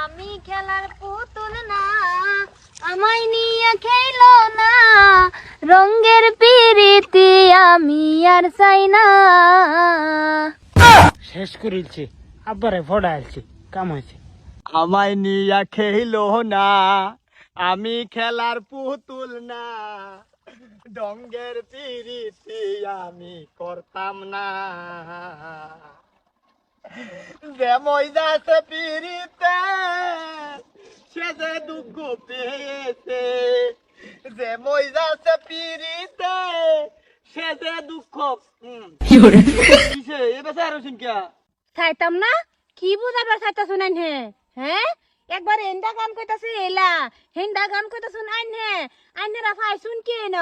আমি খেলার পুতুল না, আমায় নিয়ে খেলো না, রঙের পিরিতি আমি আর চাই না। শেষ করেছি, আব্বারে ফোড়া আসছে, কাম হয়েছে। আমায় নিয়া খেলো না, আমি খেলার পুতুল না, ডঙ্গের পিরিতি আমি করতাম না। যে মইদাসে পিরিতে সে যে দুঃখ পেয়েছে, যে মইদাসে পিরিতে সে যে দুঃখ কিসে এ বেচা আরো সিনকা চাইতাম না, কি বুঝাবার চাইতা শুনাইন হে? হ্যাঁ, একবার এন্ডা গান কইতাছে এলা, হেন্ডা গান কইতাছুন আইন হে, আইনেরা ফাইছুন কি ন?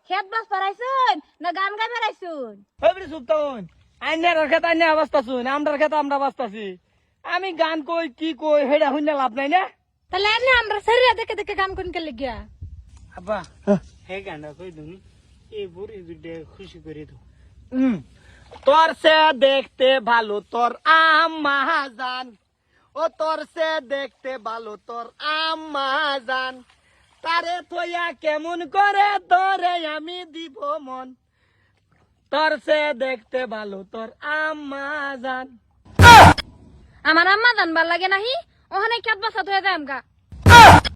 খেত বাস পারাইছুন না গান গাই বেড়াইছুন? এবারে সুপ্তাউন আইনার খেত আইনা অবস্থা শুন, আমরার খেত আমরা বাস্তাছি। আমি গান কই কি কই হেডা হইনা লাভ নাই না। তাহলে এনে আমরা শরীরে দেখে দেখে গান কোন কে লাগিয়া? আব্বা হে গানটা কই দুনি, এই বুড়ি দুটো খুশি করে দাও। তোর সে দেখতে ভালো তোর আম্মা জান, ও তোর সে দেখতে ভালো তোর আম্মা জান, তারে থইয়া কেমন করে তোরে আমি দিব মন, তোর সে দেখতে ভালো তোর আম্মা জান। আমার আম্মা জানবার লাগে নাহি, ওখানে খেত বাসা হয়ে যায় আমগা।